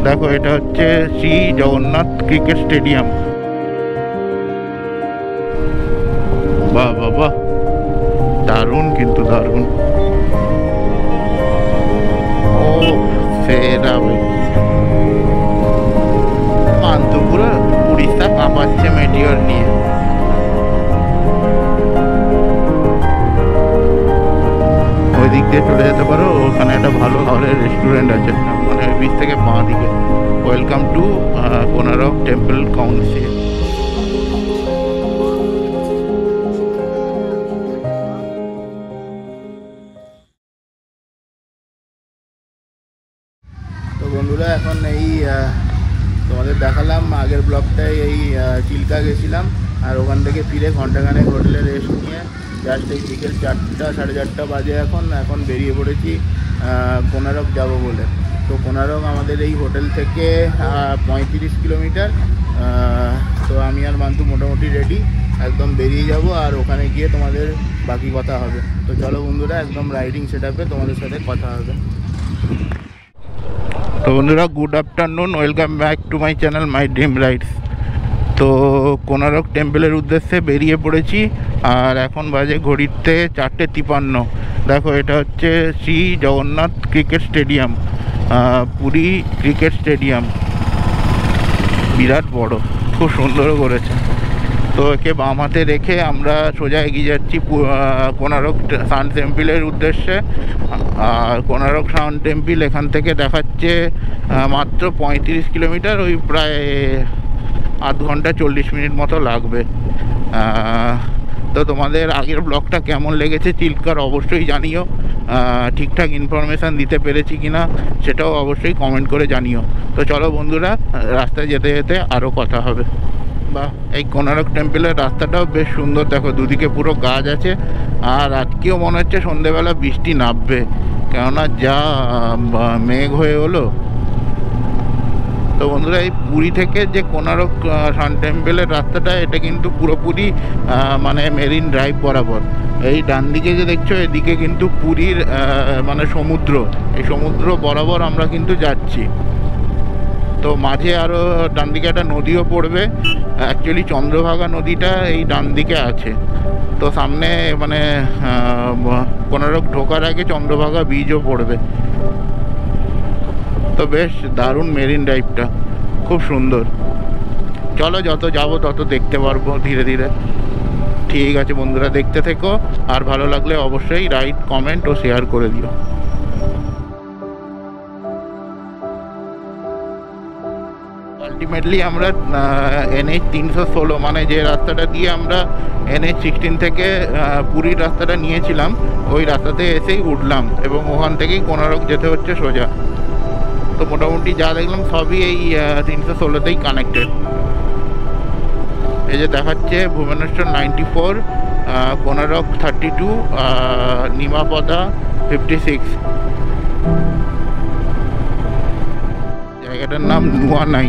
দেখো এটা হচ্ছে শ্রী জগন্নাথ ক্রিকেট স্টেডিয়াম। বাহ বাহ বাহ, দারুণ কিন্তু দারুণ। ও সেরা ভাই, মান্তুপুরে উড়িষ্যা কাঁপাচ্ছে মেটিওর নিয়ে। ওই দিক দিয়ে চলে যেতে পারো, ওখানে একটা ভালো খাবারের রেস্টুরেন্ট আছে, মানে বিচ থেকে বাঁ দিকে। Welcome to Konark temple council. তো বন্ধুরা, এখন এই তোমাদের দেখালাম আগের ব্লগটায় এই চিল্কা গেছিলাম, আর ওখান থেকে ফিরে ঘন্টাখানেক হোটেলে রেস্ট নিয়ে জাস্ট এই বিকেল 4টা 4:30 বাজে এখন বেরিয়ে পড়েছি কোনারক যাব বলে। তো কোনারক আমাদের এই হোটেল থেকে 35 কিলোমিটার। তো আমি আর মান্তু মোটামুটি রেডি, একদম বেরিয়ে যাব, আর ওখানে গিয়ে তোমাদের বাকি কথা হবে। তো চলো বন্ধুরা, একদম রাইডিং সেটআপে তোমাদের সাথে কথা হবে। তো বন্ধুরা, good afternoon, welcome back to my channel my dream rides. তো কোনারক টেম্পলের উদ্দেশ্যে বেরিয়ে পড়েছি, আর এখন বাজে ঘড়িতে 4:53। দেখো এটা হচ্ছে Shri Jagannath cricket stadium, Puri cricket stadium. বিরাট বড়, খুব সুন্দর করেছে। তো একে বাম হাতে রেখে আমরা সোজা এগিয়ে যাচ্ছি কোনারক সান টেম্পলের উদ্দেশ্যে। আর কোনারক সান টেম্পল এখান থেকে দেখাচ্ছে মাত্র 35 কিলোমিটার, ওই প্রায় আধ ঘন্টা 40 মিনিট মতো লাগবে। তো তোমাদের আগের ব্লগটা কেমন লেগেছে চিল্কার অবশ্যই জানিও। ঠিকঠাক ইনফরমেশান দিতে পেরেছি কিনা সেটাও অবশ্যই কমেন্ট করে জানিও। তো চলো বন্ধুরা, রাস্তায় যেতে যেতে আরও কথা হবে। বাহ, এই কোনারক টেম্পলের রাস্তাটাও বেশ সুন্দর। দেখো দুদিকে পুরো গাছ আছে, আর আজকেও মনে হচ্ছে সন্ধেবেলা বৃষ্টি নামবে, কেননা যা মেঘ হয়ে হলো। তো বন্ধুরা, এই পুরী থেকে যে কোনারক সান টেম্পলের রাস্তাটা, এটা কিন্তু পুরোপুরি মানে মেরিন ড্রাইভ বরাবর। এই ডান দিকে যে দেখছো, এদিকে কিন্তু পুরীর মানে সমুদ্র, এই সমুদ্র বরাবর আমরা কিন্তু যাচ্ছি। তো মাঝে আরও ডান দিকে একটা নদীও পড়বে, অ্যাকচুয়ালি চন্দ্রভাগা নদীটা এই ডান দিকে আছে। তো সামনে মানে কোনারক ঢোকার আগে চন্দ্রভাগা বীজও পড়বে। তো বেশ দারুণ মেরিন ড্রাইভটা, খুব সুন্দর। চলো যত যাবো তত দেখতে পারবো ধীরে ধীরে। ঠিক আছে বন্ধুরা, দেখতে থেকো, আর ভালো লাগলে অবশ্যই লাইক, কমেন্ট ও শেয়ার করে দিও। আলটিমেটলি আমরা NH 316 মানে যে রাস্তাটা দিয়ে আমরা NH 16 থেকে পুরীর রাস্তাটা নিয়েছিলাম, ওই রাস্তাতে এসেই উঠলাম, এবং ওখান থেকেই কোনারক যেতে হচ্ছে সোজা। তো মোটামুটি যা দেখলাম সবই এই 316তেই কানেক্টেড। এই যে দেখাচ্ছে ভুবনেশ্বর 94, কোনারক 32, নিমাপদা 56। জায়গাটার নাম নুয়ানাই।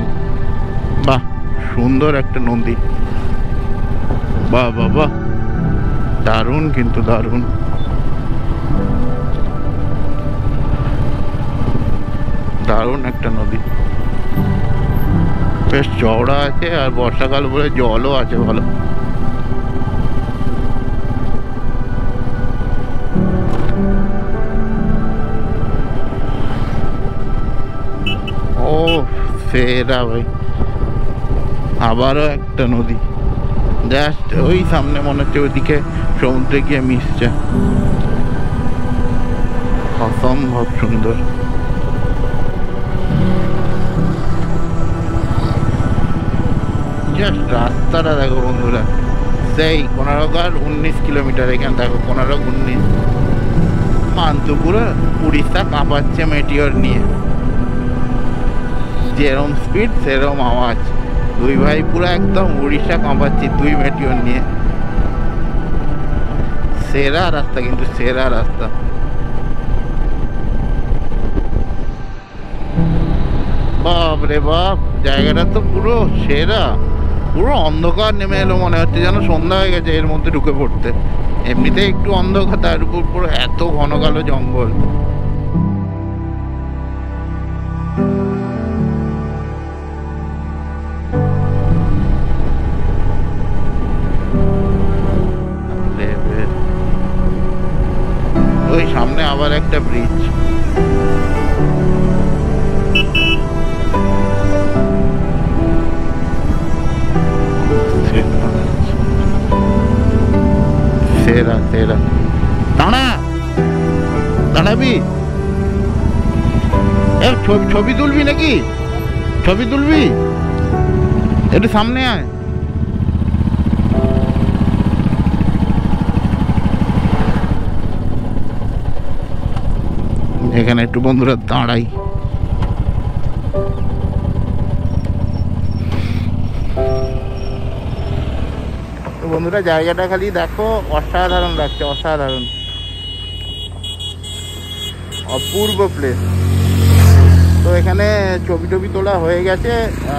বাহ, সুন্দর একটা নদী। বাহ বাহ বাহ, দারুণ কিন্তু দারুণ। দারুণ একটা নদী, বেশ চওড়া আছে, আর বর্ষাকাল বলে জলও আছে ভালো। ও সেরা ভাই, আবারও একটা নদী, জাস্ট ওই সামনে মনে হচ্ছে ওইদিকে সমুদ্রে গিয়ে মিশছে। অসম্ভব সুন্দর। জাস্ট রাস্তাটা দেখো বন্ধুরা, সেই কোনারক আর 19 কিলোমিটার। এখানে দেখো কোনারক 19, মান্তুপুরে উড়িষ্যা কাঁপাচ্ছে মেটিওর নিয়ে। যেরম স্পিড সেরম আওয়াজ, দুই ভাই পুরো একদম উড়িষ্যা কাঁপাচ্ছি দুই মেটিওর নিয়ে। সেরা রাস্তা কিন্তু, সেরা রাস্তা। বাপ রে বাপ, জায়গাটা তো পুরো সেরা। পুরো অন্ধকার নেমে এলো, মনে হচ্ছে যেন সন্ধ্যা হয়ে গেছে এর মধ্যে ঢুকে পড়তে। এমনিতে একটু অন্ধকার, তার উপর পুরো এত ঘন কালো জঙ্গল। সামনে আবার একটা ব্রিজ। সেরা সেরা। দাঁড়া, দাঁড়াবি? ছবি তুলবি নাকি? ছবি তুলবি? একটু সামনে আয়। এখানে একটু বন্ধুরা দাঁড়াই। তো বন্ধুরা জায়গাটা খালি দেখো, অসাধারণ লাগছে, অসাধারণ, অপূর্ব প্লেস। তো এখানে ছবি টবি তোলা হয়ে গেছে,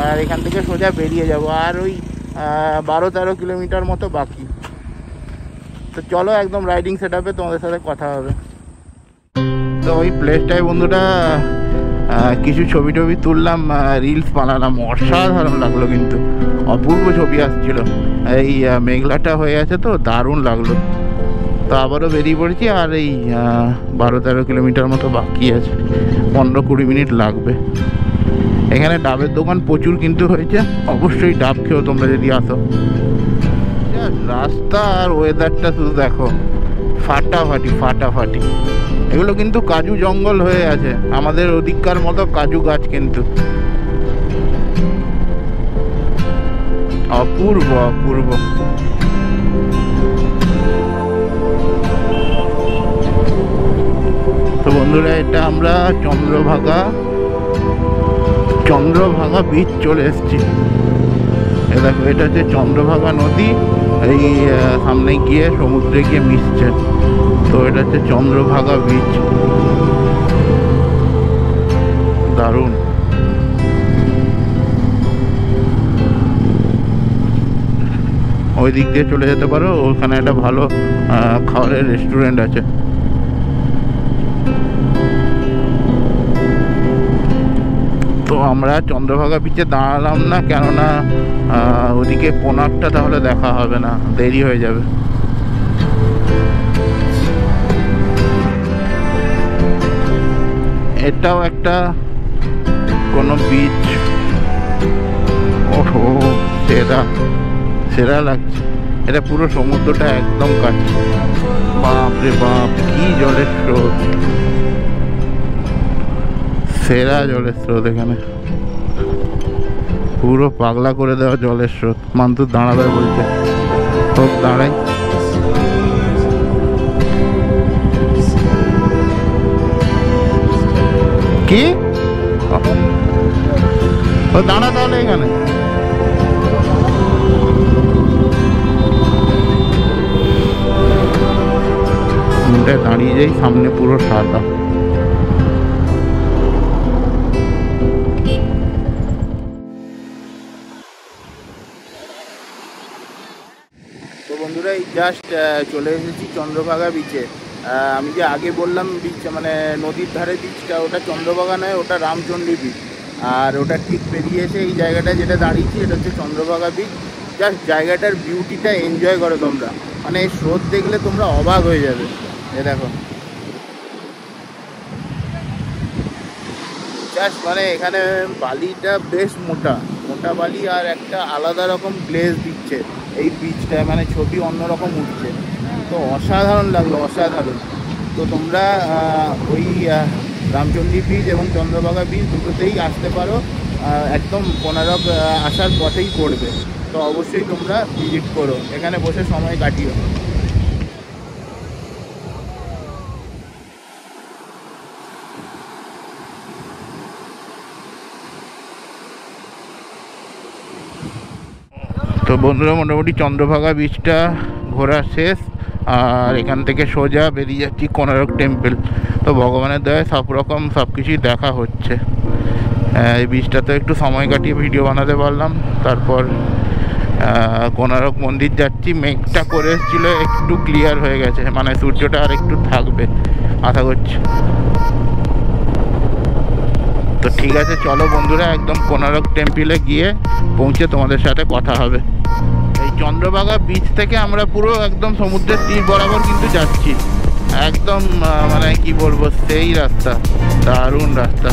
আর এখান থেকে সোজা বেরিয়ে যাব। আর ওই 12-13 কিলোমিটার মতো বাকি। তো চলো একদম রাইডিং সেট আপে তোমাদের সাথে কথা হবে। তো ওই প্লেসটায় বন্ধুরা কিছু ছবি টবি তুললাম, রিলস বানালাম। অসাধারণ লাগলো, কিন্তু অপূর্ব ছবি আসছিল। এই মেঘলাটা হয়ে আছে তো দারুণ লাগলো। তো আবারও বেরিয়ে পড়েছি, আর এই 12-13 কিলোমিটার মতো বাকি আছে, 15-20 মিনিট লাগবে। এখানে ডাবের দোকান প্রচুর কিন্তু হয়েছে, অবশ্যই ডাব খেও তোমরা যদি আসো। রাস্তা আর ওয়েদারটা শুধু দেখো, ফাটাফাটি ফাটাফাটি। এগুলো কিন্তু কাজু জঙ্গল হয়ে আছে, আমাদের ওদিককার মতো কাজু গাছ, কিন্তু অপূর্ব অপূর্ব। তো বন্ধুরা এটা আমরা চন্দ্রভাগা বিচ চলে এসেছি। দেখো এটা হচ্ছে চন্দ্রভাগা নদী, এই সামনে গিয়ে সমুদ্রে গিয়ে মিশছে। তো এটা হচ্ছে চন্দ্রভাগা বিচ, দারুণ। ওই দিক দিয়ে চলে যেতে পারো, ওখানে একটা ভালো খাবারের রেস্টুরেন্ট আছে। তো আমরা চন্দ্রভাগা বিচে দাঁড়ালাম না, কেননা ওদিকে কোনারটা তাহলে দেখা হবে না, দেরি হয়ে যাবে। এটাও একটা কোনো বিচ। ওহো, সেরা সেরা লাগছে। এটা পুরো সমুদ্রটা একদম কাছে। বাপ রে বাপ, কি জলের স্রোত, সেরা জলের স্রোত। এখানে পুরো পাগলা করে দেওয়া জলের স্রোত। মান্তু দাঁড়াবে বলছে, তো দাঁড়াই। কি ও দাঁড়া তাহলে এখানে। দাঁড়িয়ে যাই, সামনে পুরো সাদা। তো বন্ধুরা এই জাস্ট চলে এসেছি চন্দ্রভাগা বিচে। আমি যে আগে বললাম বিচ, মানে নদীর ধারে বিচটা, ওটা চন্দ্রভাগা নয়, ওটা রামচন্ডী বিচ। আর ওটা ঠিক বেরিয়ে এসে এই জায়গাটা যেটা দাঁড়িয়েছি, এটা হচ্ছে চন্দ্রভাগা বিচ। জাস্ট জায়গাটার বিউটিটা এনজয় করো তোমরা, মানে এই স্রোত দেখলে তোমরা অবাক হয়ে যাবে। এ দেখো, জাস্ট মানে এখানে বালিটা বেশ মোটা মোটা বালি, আর একটা আলাদা রকম গ্লেজ দিচ্ছে এই বিচটা, মানে ছবি অন্যরকম উঠছে। তো অসাধারণ লাগলো, অসাধারণ। তো তোমরা ওই রামচন্ডী বিচ এবং চন্দ্রভাগা বিচ দুটোতেই আসতে পারো, একদম কোনারক আসার পথেই পড়বে। তো অবশ্যই তোমরা ভিজিট করো, এখানে বসে সময় কাটিও। তো বন্ধুরা মোটামুটি চন্দ্রভাগা বিচটা ঘোরা শেষ, আর এখান থেকে সোজা বেরিয়ে যাচ্ছি কোনারক টেম্পল। তো ভগবানের দয়ায় সব কিছুই দেখা হচ্ছে। এই বিচটাতে একটু সময় কাটিয়ে ভিডিও বানাতে পারলাম। তারপর কোনারক মন্দির যাচ্ছি। মেঘটা করে এসেছিলো, একটু ক্লিয়ার হয়ে গেছে, মানে সূর্যটা আর একটু থাকবে আশা করছি। তো ঠিক আছে, চলো বন্ধুরা একদম কোনারক টেম্পলে গিয়ে পৌঁছে তোমাদের সাথে কথা হবে। এই চন্দ্রভাগা বিচ থেকে আমরা পুরো একদম সমুদ্রের তীর বরাবর কিন্তু যাচ্ছি। একদম মানে কি বলবো, সেই রাস্তা, দারুণ রাস্তা।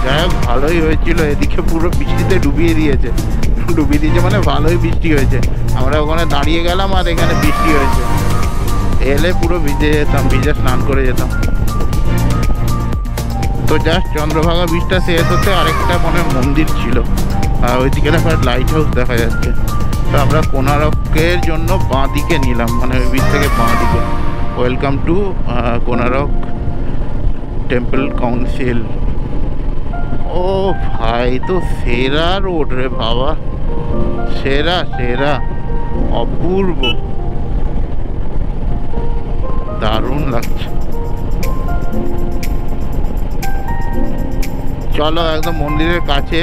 যাই হোক, ভালোই হয়েছিল। এদিকে পুরো বৃষ্টিতে ডুবিয়ে দিয়েছে মানে ভালোই বৃষ্টি হয়েছে। আমরা ওখানে দাঁড়িয়ে গেলাম আর এখানে বৃষ্টি হয়েছে। এলে পুরো ভিজে যেতাম, ভিজে স্নান করে যেতাম। তো জাস্ট চন্দ্রভাগা বীচটা শেষ হতে আরেকটা মনে মন্দির ছিল, আর ওইদিকে একটা লাইট হাউস দেখা যাচ্ছে। তো আমরা কোনারকের জন্য বাঁ দিকে নিলাম, মানে ওই বীচ থেকে বাঁ দিকে। Welcome to Konark temple council. ও ভাই, তো সেরা রোড রে বাবা, সেরা সেরা, অপূর্ব, দারুণ লাগছে। চলো, একদম মন্দিরের কাছে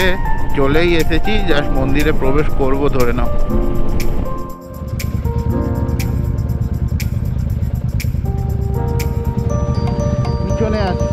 চলেই এসেছি, জাস্ট মন্দিরে প্রবেশ করব ধরে নাও। পিছনে আছে।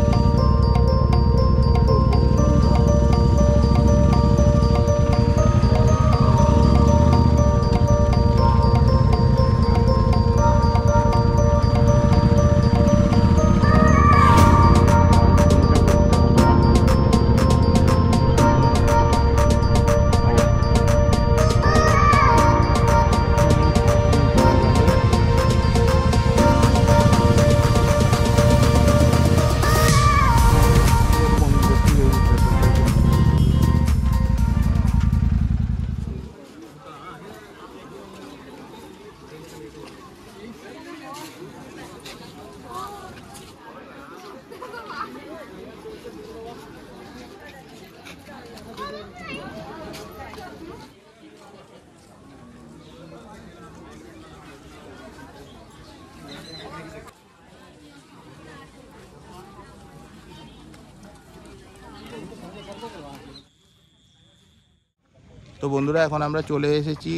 তো বন্ধুরা, এখন আমরা চলে এসেছি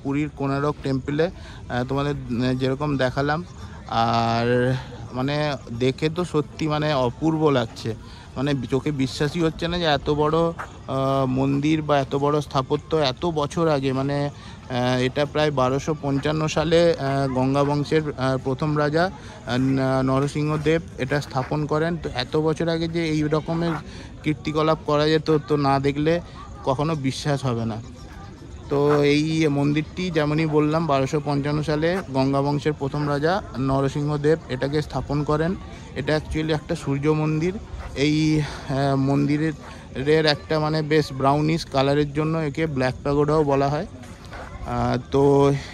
পুরীর কোনারক টেম্পলে। তোমাদের যেরকম দেখালাম, আর মানে দেখে তো সত্যি মানে অপূর্ব লাগছে, মানে চোখে বিশ্বাসই হচ্ছে না যে এত বড় মন্দির বা এত বড় স্থাপত্য এত বছর আগে। মানে এটা প্রায় 1255 সালে গঙ্গা বংশের প্রথম রাজা নরসিংহদেব এটা স্থাপন করেন। তো এত বছর আগে যে এই রকমের কীর্তিকলাপ করা যেত, তো না দেখলে কখনো বিশ্বাস হবে না। তো এই মন্দিরটি যেমনই বললাম, 1255 সালে গঙ্গা বংশের প্রথম রাজা নরসিংহদেব এটাকে স্থাপন করেন। এটা অ্যাকচুয়ালি একটা সূর্য মন্দির। এই মন্দিরের একটা মানে বেশ ব্রাউনিশ কালারের জন্য একে ব্ল্যাক প্যাগোডাও বলা হয়। তো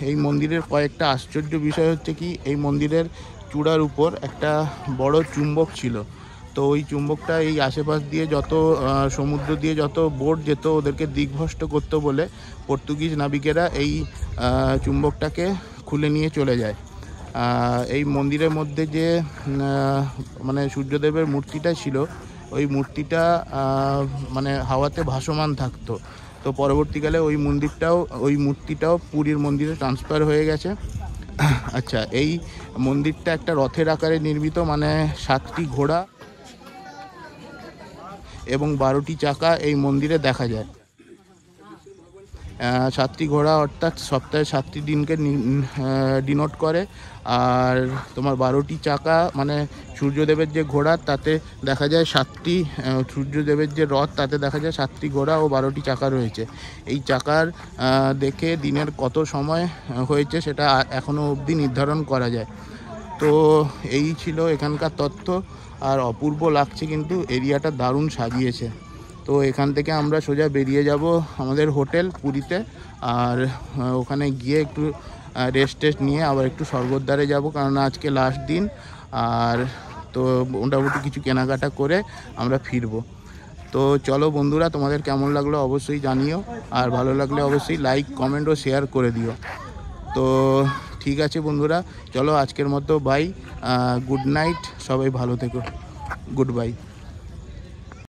এই মন্দিরের কয়েকটা আশ্চর্য বিষয় হচ্ছে কি, এই মন্দিরের চূড়ার উপর একটা বড় চুম্বক ছিল। তো ওই চুম্বকটা এই আশেপাশ দিয়ে যত সমুদ্র দিয়ে যত বোট যেত, ওদেরকে দিকভ্রষ্ট করতে বলে পর্তুগিজ নাবিকেরা এই চুম্বকটাকে খুলে নিয়ে চলে যায়। এই মন্দিরের মধ্যে যে মানে সূর্যদেবের মূর্তিটা ছিল, ওই মূর্তিটা মানে হাওয়াতে ভাসমান থাকতো। তো পরবর্তীকালে ওই মূর্তিটাও পুরীর মন্দিরে ট্রান্সফার হয়ে গেছে। আচ্ছা, এই মন্দিরটা একটা রথের আকারে নির্মিত, মানে 7টি ঘোড়া এবং 12টি চাকা এই মন্দিরে দেখা যায়। 7টি ঘোড়া অর্থাৎ সপ্তাহে 7টি দিনকে ডিনোট করে। আর তোমার 12টি চাকা মানে সূর্যদেবের যে ঘোড়া, তাতে দেখা যায় 7টি, সূর্যদেবের যে রথ তাতে দেখা যায় 7টি ঘোড়া ও 12টি চাকা রয়েছে। এই চাকার দেখে দিনের কত সময় হয়েছে সেটা এখনও অবধি নির্ধারণ করা যায়। তো এই ছিল এখানকার তথ্য। আর অপূর্ব লাগছে, কিন্তু এরিয়াটা দারুণ সাজিয়েছে। তো এখান থেকে আমরা সোজা বেরিয়ে যাব আমাদের হোটেল পুরীতে। আর ওখানে গিয়ে একটু রেস্ট নিয়ে আবার একটু স্বর্গদ্বারে যাব, কারণ আজকে লাস্ট দিন। আর তো মোটামুটি কিছু কেনাকাটা করে আমরা ফিরবো। তো চলো বন্ধুরা, তোমাদের কেমন লাগলো অবশ্যই জানিও, আর ভালো লাগলে অবশ্যই লাইক, কমেন্ট ও শেয়ার করে দিও। তো ঠিক আছে বন্ধুরা, চলো আজকের মতো বাই, গুড নাইট, সবাই ভালো থেকো, গুড বাই।